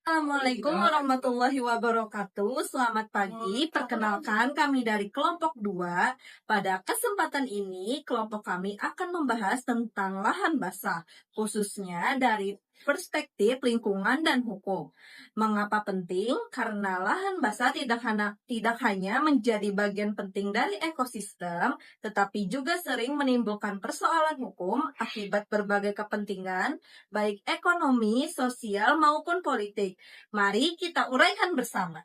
Assalamualaikum warahmatullahi wabarakatuh. Selamat pagi. Perkenalkan kami dari kelompok 2. Pada kesempatan ini, kelompok kami akan membahas tentang lahan basah, khususnya dari perspektif lingkungan dan hukum. Mengapa penting? Karena lahan basah tidak hanya menjadi bagian penting dari ekosistem, tetapi juga sering menimbulkan persoalan hukum akibat berbagai kepentingan, baik ekonomi, sosial, maupun politik. Mari kita uraikan bersama.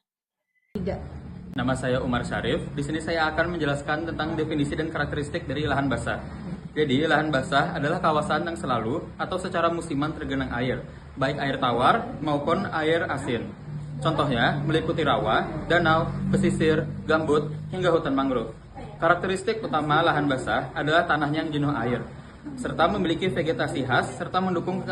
Nama saya Umar Syarif. Di sini saya akan menjelaskan tentang definisi dan karakteristik dari lahan basah. Jadi, lahan basah adalah kawasan yang selalu atau secara musiman tergenang air, baik air tawar maupun air asin. Contohnya meliputi rawa, danau, pesisir, gambut, hingga hutan mangrove. Karakteristik utama lahan basah adalah tanahnya yang jenuh air, serta memiliki vegetasi khas serta mendukung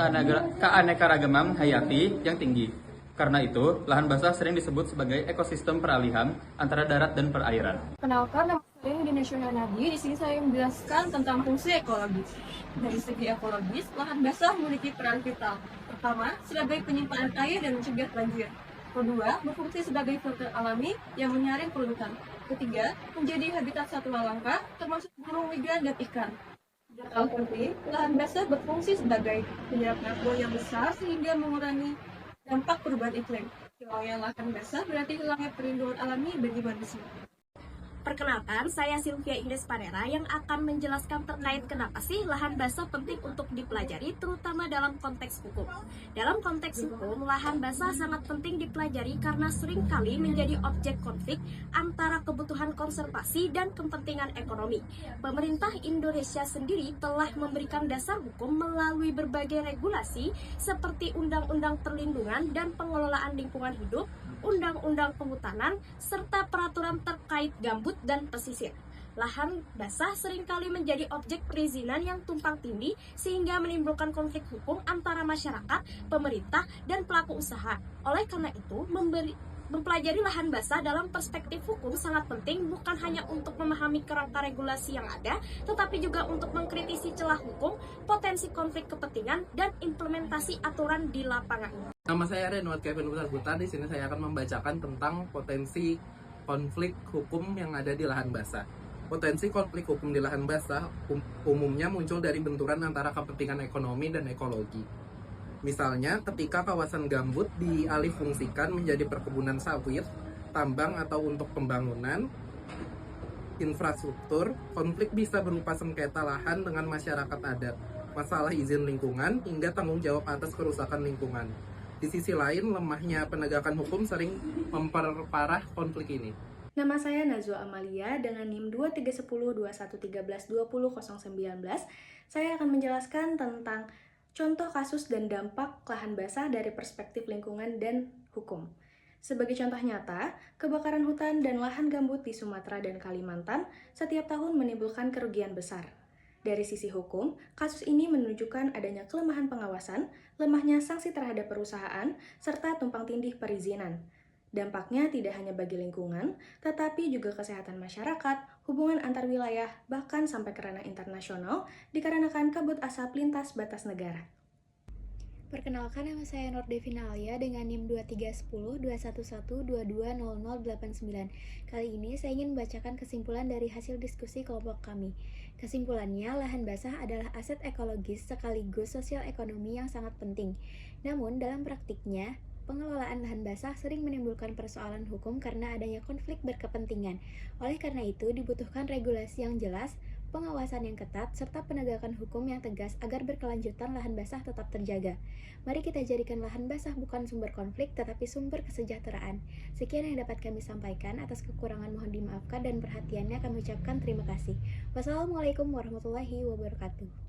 keanekaragaman hayati yang tinggi. Karena itu, lahan basah sering disebut sebagai ekosistem peralihan antara darat dan perairan. Kenalkan, nama saya Udin Nadi. Di sini saya menjelaskan tentang fungsi ekologis. Dari segi ekologis, lahan basah memiliki peran vital. Pertama, sebagai penyimpanan air dan mencegah banjir. Kedua, berfungsi sebagai filter alami yang menyaring polutan. Ketiga, menjadi habitat satwa langka, termasuk burung migran dan ikan. Hal penting, lahan basah berfungsi sebagai penyerap karbon yang besar sehingga mengurangi dampak perubahan iklim. Hilangnya lahan basah berarti hilangnya perlindungan alami bagi manusia. Perkenalkan, saya Sylvia Ines Parera yang akan menjelaskan terkait kenapa sih lahan basah penting untuk dipelajari, terutama dalam konteks hukum. Dalam konteks hukum, lahan basah sangat penting dipelajari karena seringkali menjadi objek konflik antara kebutuhan konservasi dan kepentingan ekonomi. Pemerintah Indonesia sendiri telah memberikan dasar hukum melalui berbagai regulasi seperti Undang-Undang Perlindungan dan Pengelolaan Lingkungan Hidup, Undang-Undang Kehutanan, serta peraturan terkait gambut dan pesisir. Lahan basah seringkali menjadi objek perizinan yang tumpang tindih sehingga menimbulkan konflik hukum antara masyarakat, pemerintah, dan pelaku usaha. Oleh karena itu, mempelajari lahan basah dalam perspektif hukum sangat penting, bukan hanya untuk memahami kerangka regulasi yang ada, tetapi juga untuk mengkritisi celah hukum, potensi konflik kepentingan, dan implementasi aturan di lapangan. Nama saya Renwat Kevin Butar. Di sini saya akan membacakan tentang potensi konflik hukum yang ada di lahan basah. Potensi konflik hukum di lahan basah umumnya muncul dari benturan antara kepentingan ekonomi dan ekologi. Misalnya, ketika kawasan gambut dialihfungsikan menjadi perkebunan sawit, tambang atau untuk pembangunan infrastruktur, konflik bisa berupa sengketa lahan dengan masyarakat adat, masalah izin lingkungan, hingga tanggung jawab atas kerusakan lingkungan. Di sisi lain, lemahnya penegakan hukum sering memperparah konflik ini. Nama saya Nazwa Amalia dengan NIM 23102113200019. Saya akan menjelaskan tentang contoh kasus dan dampak lahan basah dari perspektif lingkungan dan hukum. Sebagai contoh nyata, kebakaran hutan dan lahan gambut di Sumatera dan Kalimantan setiap tahun menimbulkan kerugian besar. Dari sisi hukum, kasus ini menunjukkan adanya kelemahan pengawasan, lemahnya sanksi terhadap perusahaan, serta tumpang tindih perizinan. Dampaknya tidak hanya bagi lingkungan, tetapi juga kesehatan masyarakat, hubungan antar wilayah, bahkan sampai ke ranah internasional dikarenakan kabut asap lintas batas negara. Perkenalkan, nama saya Nur Devina Alia dengan NIM 231021120089. Kali ini saya ingin membacakan kesimpulan dari hasil diskusi kelompok kami. Kesimpulannya, lahan basah adalah aset ekologis sekaligus sosial ekonomi yang sangat penting. Namun, dalam praktiknya, pengelolaan lahan basah sering menimbulkan persoalan hukum karena adanya konflik berkepentingan. Oleh karena itu, dibutuhkan regulasi yang jelas, pengawasan yang ketat, serta penegakan hukum yang tegas agar berkelanjutan lahan basah tetap terjaga. Mari kita jadikan lahan basah bukan sumber konflik, tetapi sumber kesejahteraan. Sekian yang dapat kami sampaikan. Atas kekurangan mohon dimaafkan dan perhatiannya kami ucapkan terima kasih. Wassalamualaikum warahmatullahi wabarakatuh.